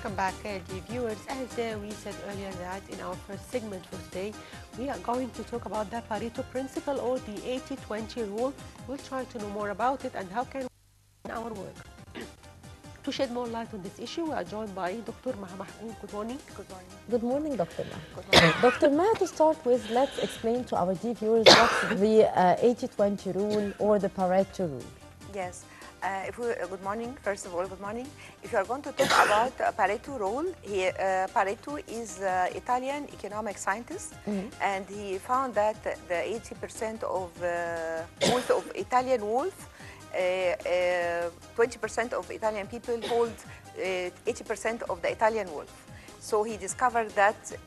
Welcome back, dear viewers. As we said earlier that in our first segment for today, we are going to talk about the Pareto principle or the 80-20 rule. We'll try to know more about it and how can we in our work. To shed more light on this issue, we are joined by Dr Maha Mahgoub. Good morning. Good morning. Good morning, Dr. Maha. Good morning. Dr. Maha, to start with, let's explain to our dear viewers what's the 80-20 rule or the Pareto rule. Yes. Good morning. First of all, good morning. If you are going to talk about Pareto rule, Pareto is Italian economic scientist, and he found that the 80% of wealth of Italian wealth, 20% of Italian people hold 80% of the Italian wealth. So he discovered that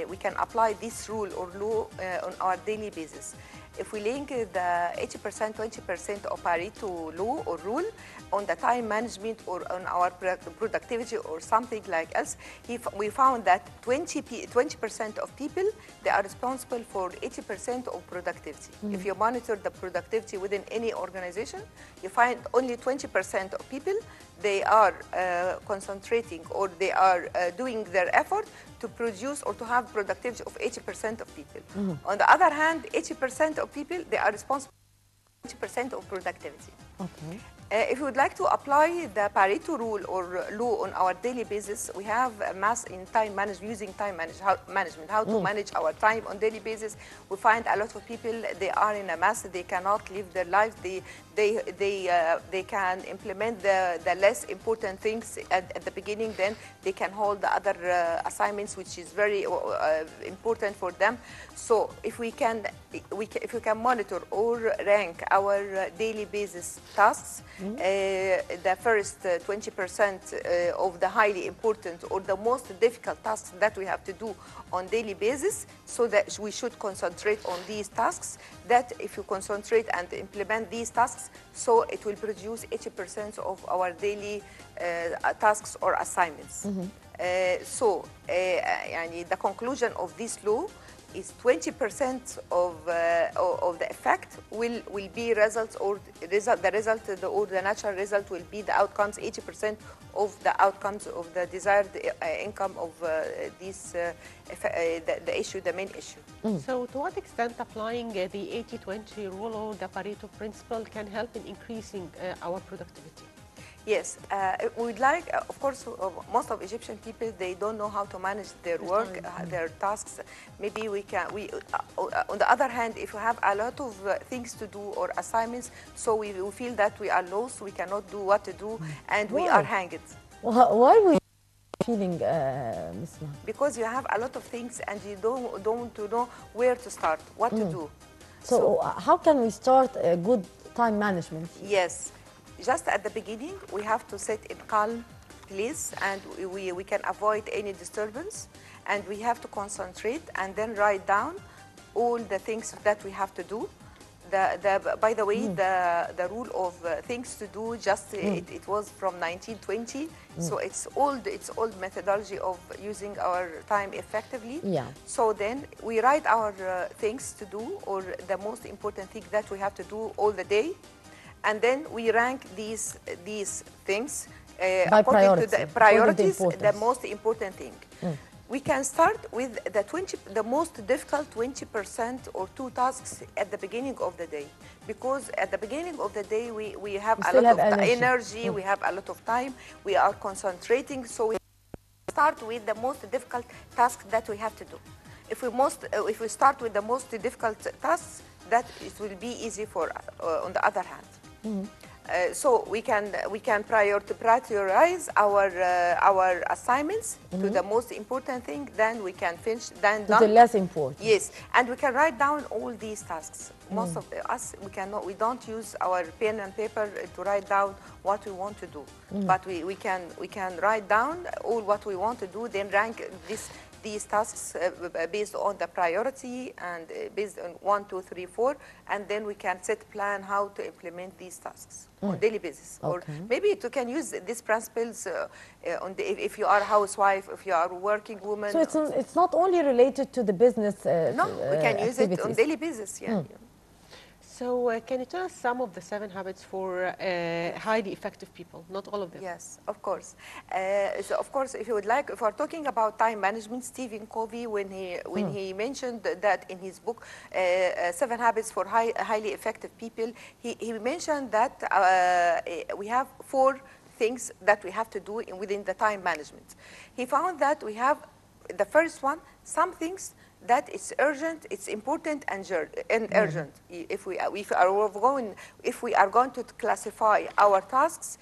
we can apply this rule or law on our daily basis. If we link the 80%, 20% of Pareto law or rule on the time management or on our productivity or something like else, we found that 20% of people, they are responsible for 80% of productivity. If you monitor the productivity within any organization, you find only 20% of people, they are concentrating or they are doing their effort to produce or to have productivity of 80% of people. On the other hand, 80% of people, they are responsible for 20% of productivity. Okay. If you would like to apply the Pareto rule or law on our daily basis, we have a mass in time management, using time management, how to manage our time on daily basis. We find a lot of people, they are in a mess, they cannot live their lives, they can implement the less important things at the beginning, then they can hold the other assignments, which is very important for them. So if we can monitor or rank our daily basis tasks, the first 20% of the highly important or the most difficult tasks that we have to do on daily basis, so that we should concentrate on these tasks, that if you concentrate and implement these tasks, so it will produce 80% of our daily tasks or assignments. The conclusion of this law is 20% of the effect will be results, or the natural result will be the outcomes. 80% of the outcomes of the desired income of the main issue. So to what extent applying the 80-20 rule or the Pareto principle can help in increasing our productivity? Yes, we'd like, of course, most of Egyptian people, they don't know how to manage their work, their tasks. Maybe on the other hand, if we have a lot of things to do or assignments, so we feel that we are lost, we cannot do what to do, and we are hanged. Why were you feeling, Ms. Maha? Because you have a lot of things and you don't know where to start, what to do. So how can we start a good time management? Yes. Just at the beginning, we have to sit in calm place, and we can avoid any disturbance, and we have to concentrate and then write down all the things that we have to do. By the way, the rule of things to do, it was from 1920, so it's old methodology of using our time effectively. Yeah. So then we write our things to do, or the most important thing that we have to do all the day. And then we rank these things according to the priorities, the most important thing. We can start with the most difficult 20% or 2 tasks at the beginning of the day, because at the beginning of the day we have a lot of energy, we have a lot of time, we are concentrating, so we start with the most difficult task that we have to do. If we start with the most difficult tasks, that it will be easy for on the other hand. So we can prioritize our assignments to the most important thing. Then we can finish. Then to the less important. Yes, and we can write down all these tasks. Most of us we don't use our pen and paper to write down what we want to do, but we can write down all what we want to do. Then rank these tasks based on the priority and based on 1, 2, 3, 4, and then we can set plan how to implement these tasks on daily basis. Okay. Or maybe you can use these principles if you are a housewife, if you are a working woman. So it's not only related to the business no, we can use it on daily basis. Yeah. So can you tell us some of the 7 habits for highly effective people? Not all of them. Yes, of course. So of course, if you would like, if we're talking about time management, Stephen Covey, when he mentioned that in his book, 7 Habits for Highly Effective People, he mentioned that we have 4 things that we have to do within the time management. He found that we have the first one, some things that it's urgent, it's important, and urgent. If we are going to classify our tasks,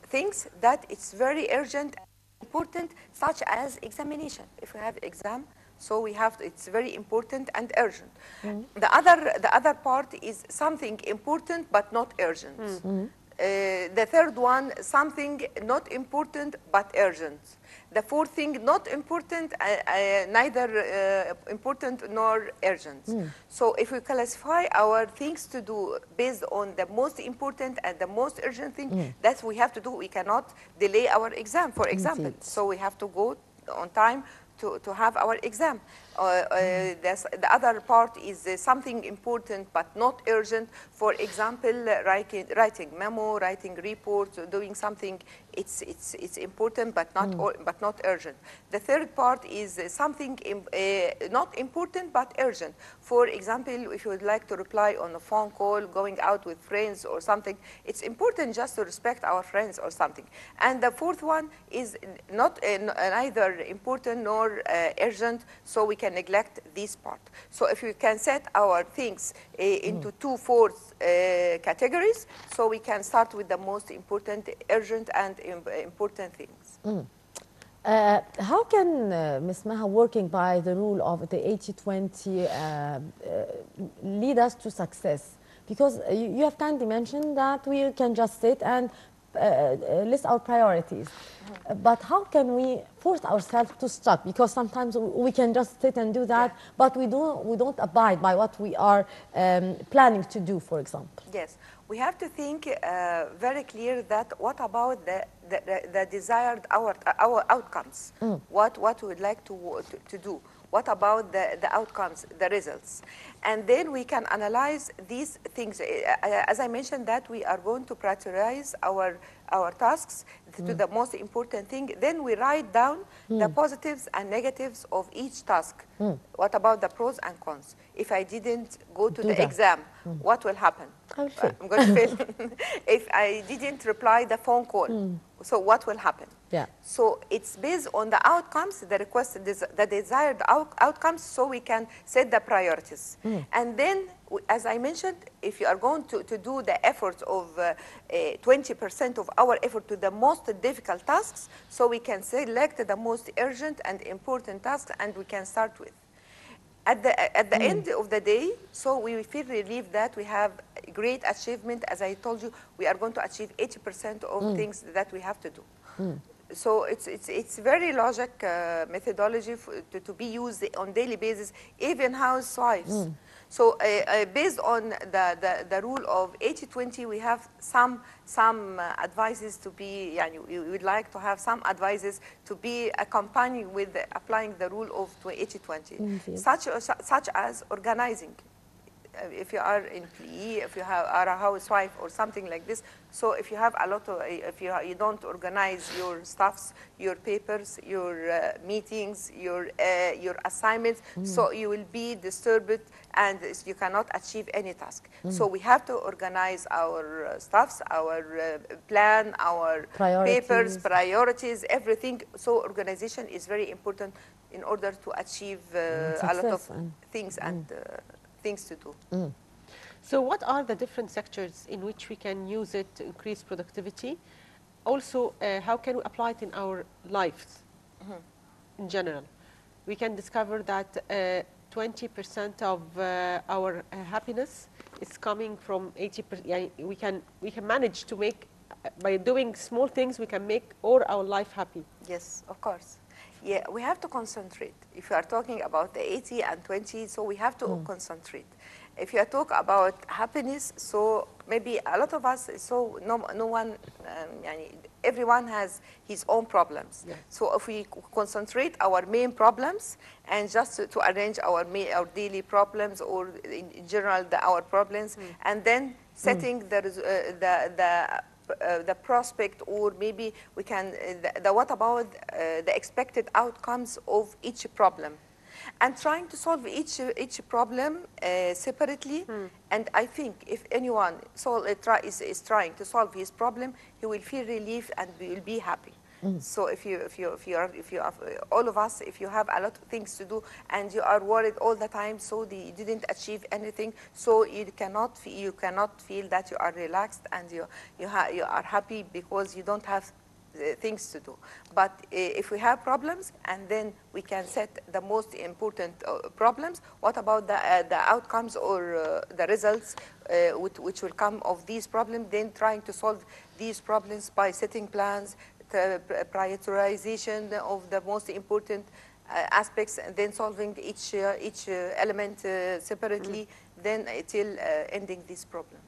things that it's very urgent, important, such as examination. If we have exam, so we have it's very important and urgent. The other part is something important but not urgent. The third one, something not important but urgent. The fourth thing, not important, neither important nor urgent. So if we classify our things to do based on the most important and the most urgent thing that we have to do, we cannot delay our exam, for example. Indeed. So we have to go on time to have our exam. The other part is something important but not urgent. For example, writing memo, writing report, doing something. It's important but not urgent. The third part is something not important but urgent. For example, if you would like to reply on a phone call, going out with friends or something, it's important just to respect our friends or something. And the fourth one is not neither important nor urgent, so we can neglect this part. So if we can set our things into 2 categories, so we can start with the most important, urgent, and important things. How can Ms. Maha, working by the rule of the 80-20, lead us to success? Because you have kindly mentioned that we can just sit and list our priorities. But how can we force ourselves to stop? Because sometimes we can just sit and do that, but we don't abide by what we are planning to do, for example. Yes, we have to think very clear that what about the desired our outcomes? What we would like to do? What about the outcomes, the results? And then we can analyze these things. As I mentioned, that we are going to prioritize our tasks to the most important thing. Then we write down the positives and negatives of each task. What about the pros and cons? If I didn't go to the exam, what will happen? I'll fail. I'm going to fail. If I didn't reply the phone call, so what will happen? Yeah. So it's based on the outcomes, the requested, the desired outcomes, so we can set the priorities. And then, as I mentioned, if you are going to do the efforts of 20% of our effort to the most difficult tasks, so we can select the most urgent and important tasks, and we can start with. At the end of the day, so we feel relieved that we have great achievement. As I told you, we are going to achieve 80% of things that we have to do. So it's very logic methodology to be used on daily basis, even housewives. So based on the rule of 80-20, we have some advices to be, we would like to have some advices to be accompanied with applying the rule of 80-20, such as organizing. If you are an employee, if you are a housewife or something like this, so if you have a lot of, if you don't organize your stuffs, your papers, your meetings, your assignments, so you will be disturbed and you cannot achieve any task. So we have to organize our stuffs, our plan, our papers, priorities, everything. So organization is very important in order to achieve a lot of things and things to do. So what are the different sectors in which we can use it to increase productivity? Also, how can we apply it in our lives in general? We can discover that 20% of our happiness is coming from 80%. We can manage to make, by doing small things, we can make all our life happy. Yes, of course. Yeah, we have to concentrate. If you are talking about the 80 and 20, so we have to concentrate. If you talk about happiness, so maybe a lot of us, so no one, yani everyone has his own problems. Yeah. So if we concentrate our main problems and just to arrange our daily problems, or in general our problems, and then setting the prospect, or maybe we can what about the expected outcomes of each problem, and trying to solve each problem separately. And I think if anyone is trying to solve his problem, he will feel relief and will be happy. So if you have, all of us, if you have a lot of things to do and you are worried all the time, so you didn't achieve anything, so you cannot feel that you are relaxed and you are happy, because you don't have things to do. But if we have problems, and then we can set the most important problems, what about the outcomes, or the results which will come of these problems, then trying to solve these problems by setting plans, the prioritization of the most important aspects, and then solving each element separately, then till ending this problem.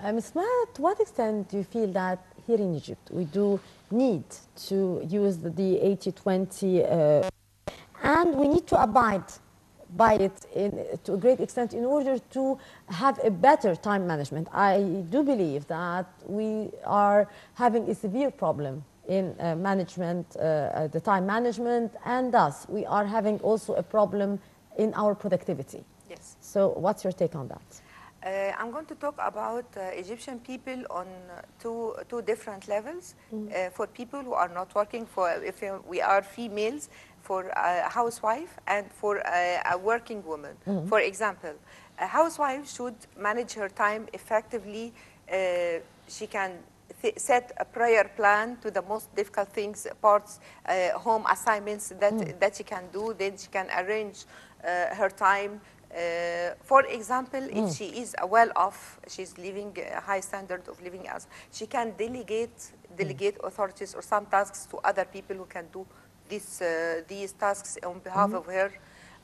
Ms. Maha, to what extent do you feel that here in Egypt we do need to use the 80-20 and we need to abide by it to a great extent in order to have a better time management? I do believe that we are having a severe problem in management, the time management, and thus we are having also a problem in our productivity. Yes. So what's your take on that? I'm going to talk about Egyptian people on two different levels. For people who are not working, for if we are females, for a housewife, and for a working woman. For example, a housewife should manage her time effectively. She can set a prior plan to the most difficult things, parts, home assignments that she can do. Then she can arrange her time. For example, if she is well-off, she's living a high standard of living, as she can delegate authorities or some tasks to other people who can do these tasks on behalf of her.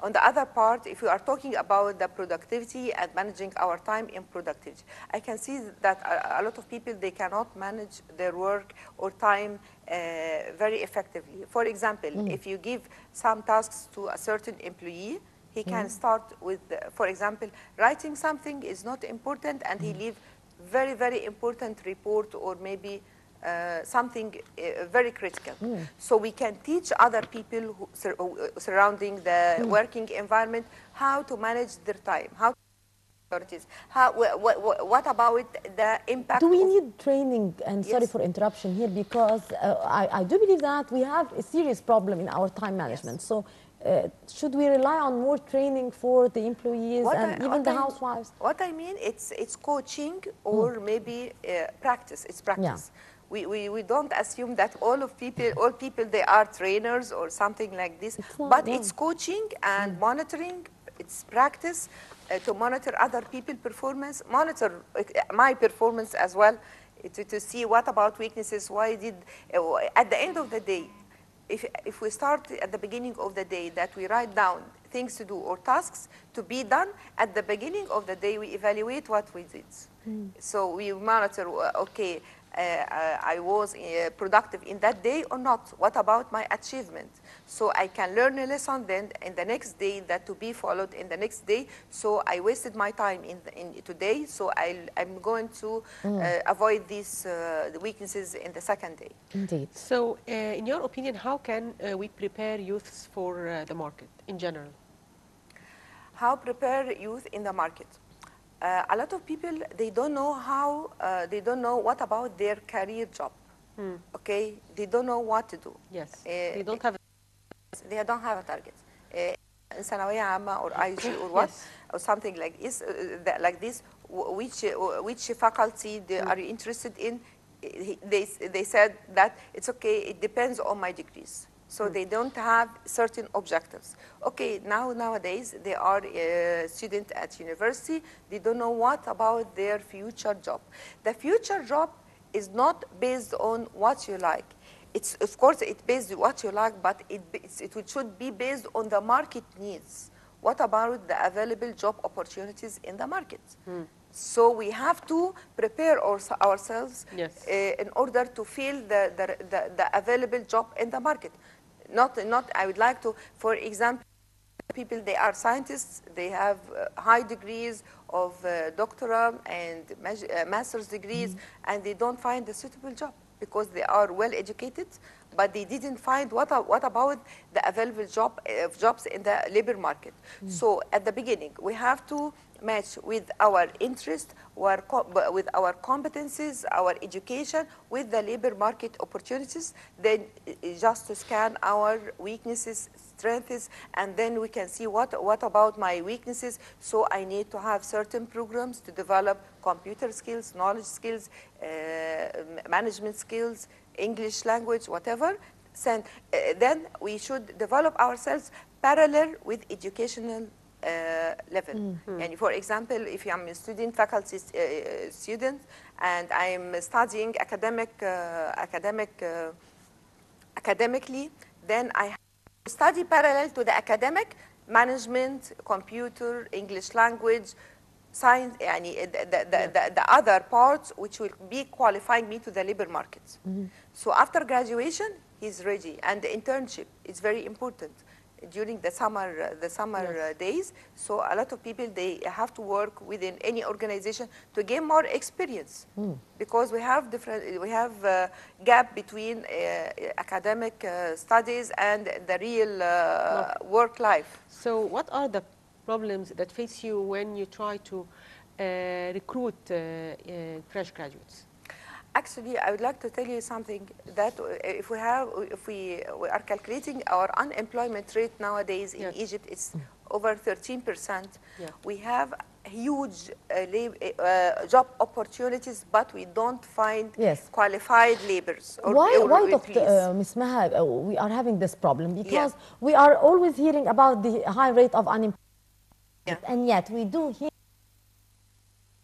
On the other part, if we are talking about the productivity and managing our time in productivity, I can see that a lot of people, they cannot manage their work or time very effectively. For example, if you give some tasks to a certain employee, he can start with, for example, writing something is not important, and he leave very, very important report, or maybe something very critical. So we can teach other people who surrounding the working environment how to manage their time, how to priorities. What about the impact? Do we need training? And sorry for interruption here, because I do believe that we have a serious problem in our time management. Yes. So should we rely on more training for the employees and even the housewives? What I mean, it's coaching, or maybe practice. It's practice. Yeah. We don't assume that all people they are trainers or something like this, but it's coaching and monitoring. It's practice to monitor other people's performance, monitor my performance as well, to see what about weaknesses. Why did at the end of the day, if we start at the beginning of the day, that we write down things to do or tasks to be done, at the beginning of the day we evaluate what we did. So we monitor, okay, I was productive in that day or not. What about my achievement? So I can learn a lesson then in the next day that to be followed in the next day. So I wasted my time in today, so I'm going to avoid these weaknesses in the second day. Indeed. So in your opinion, how can we prepare youths for the market in general? How prepare youth in the market? A lot of people, they don't know how, they don't know what about their career job. Okay, they don't know what to do. Yes, they don't have a target. In ثانوية عامة or IG or what, yes, or something like this, which faculty are you interested in? They said that it's okay, it depends on my degrees. So they don't have certain objectives. Okay, nowadays they are a student at university. They don't know what about their future job. The future job is not based on what you like. It's, of course, it's based on what you like, but it should be based on the market needs. what about the available job opportunities in the market? So we have to prepare ourselves Yes. in order to fill the available job in the market. Not, I would like to, for example, people, they are scientists, they have high degrees of doctoral and master's degrees, and they don't find a suitable job because they are well educated, but they didn't find what about the available jobs in the labor market. So at the beginning, we have to match with our interest, with our competencies, our education, with the labor market opportunities, then just to scan our weaknesses, strengths, and then we can see what about my weaknesses. So I need to have certain programs to develop computer skills, knowledge skills, management skills, English language, whatever. Then we should develop ourselves parallel with educational level. And for example, if I'm a student, faculty student, and I'm studying academically, then I have to study parallel to the academic management, computer, English language, science, the other parts which will be qualifying me to the labor market. So after graduation, he's ready, and the internship is very important during the summer days. So a lot of people, they have to work within any organization to gain more experience, because we have gap between academic studies and the real work life. So what are the problems that face you when you try to recruit fresh graduates? Actually, I would like to tell you something, that if we are calculating our unemployment rate nowadays in Egypt, it's over 13%. We have huge job opportunities, but we don't find qualified laborers. Why, Dr. Ms. Maha, we are having this problem? Because we are always hearing about the high rate of unemployment, and yet we do hear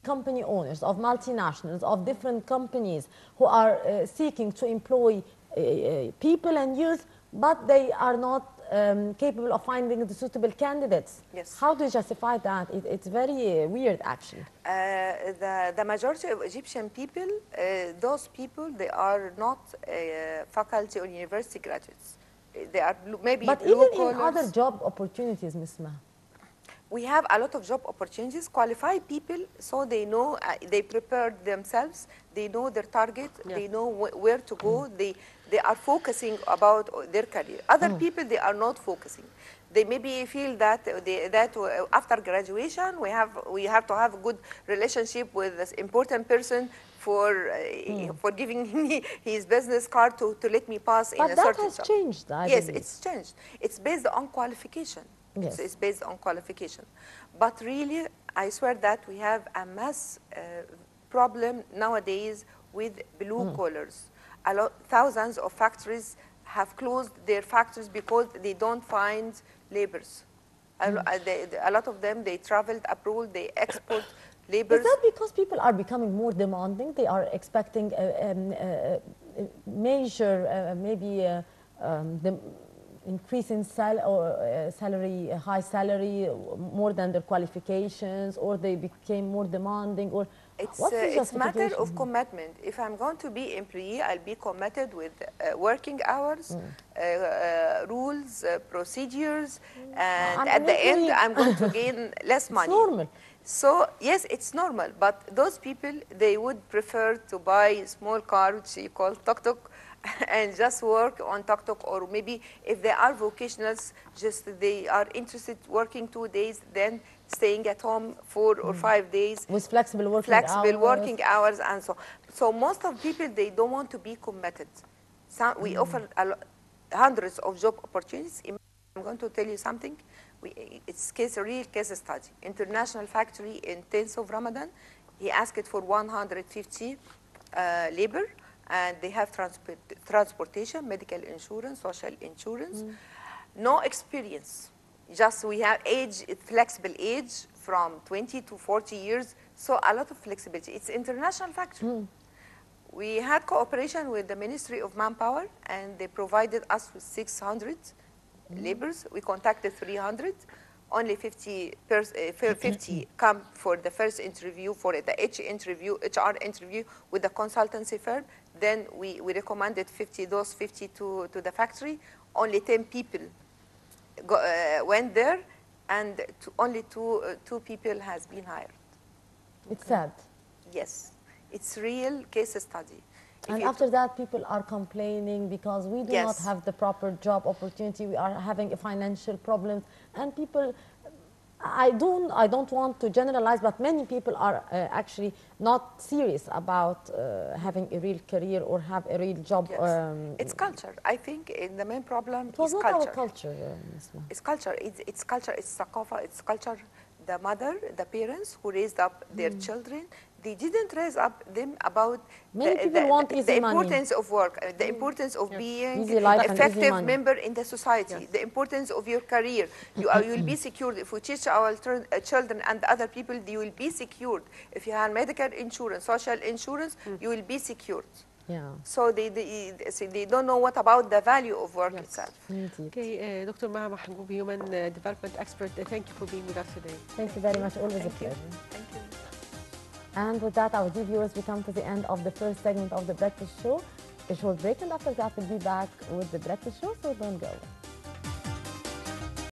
company owners of multinationals, of different companies who are seeking to employ people and youth, but they are not capable of finding the suitable candidates. Yes. How do you justify that? It's very weird, actually. The majority of Egyptian people, those people, they are not faculty or university graduates. They are maybe but blue even in other job opportunities, Ms. Maha. We have a lot of job opportunities, qualified people, so they know, they prepared themselves, they know their target, they know where to go, they are focusing about their career. Other people, they are not focusing. They maybe feel that after graduation, we have to have a good relationship with this important person for giving me his business card to let me pass in a certain job. But that has changed, I Yes, believe. it's changed. It's based on qualification. Yes. It's based on qualification. But really, I swear that we have a mass problem nowadays with blue collars. Thousands of factories have closed their factories because they don't find laborers. A lot of them, they traveled abroad, they export laborers. Is that because people are becoming more demanding? They are expecting major, maybe the increase in salary, high salary, more than their qualifications, or they became more demanding, or it's a matter of commitment. If I'm going to be employee, I'll be committed with working hours, rules, procedures, and at the end, I'm going to gain less money. It's normal. So yes, it's normal, but those people, they would prefer to buy a small car, which you call tuk-tuk, and just work on tuk-tuk, or maybe if they are vocationals, just they are interested working 2 days, then staying at home 4 or 5 days. With flexible working hours and so. So most of people, they don't want to be committed. We offer hundreds of job opportunities. I'm going to tell you something. It's a real case study. International factory in 10th of Ramadan, he asked for 150 labor, and they have transportation, medical insurance, social insurance, no experience. Just we have flexible age from 20 to 40 years, so a lot of flexibility. It's international factory. We had cooperation with the Ministry of Manpower, and they provided us with 600 laborers. We contacted 300. only 50 come for the first interview, for the HR interview with the consultancy firm. Then we recommended 50 to the factory. Only 10 people went there, and only two people has been hired. It's sad. Yes, it's real case study. And after that, people are complaining because we do not have the proper job opportunity. We are having a financial problems, and people. I don't want to generalize, but many people are actually not serious about having a real career or have a real job. Yes. It's culture. I think the main problem it was is not culture. Our culture. It's culture. It's culture. It's thaqafa. It's culture. The mother, the parents who raised up their children, they didn't raise up them about the importance of work, the importance of being an effective member in the society, the importance of your career. You'll be secured. If we teach our children and other people, you will be secured. If you have medical insurance, social insurance, you will be secured. Yeah. So they don't know what about the value of work itself. Okay, Dr. Maha Mahgoub, Human Development Expert, thank you for being with us today. Thank you very much. Always a pleasure. Thank you. And with that, our dear viewers, we come to the end of the first segment of the Breakfast Show. A short break, and after that, we'll be back with the Breakfast Show, so don't go away.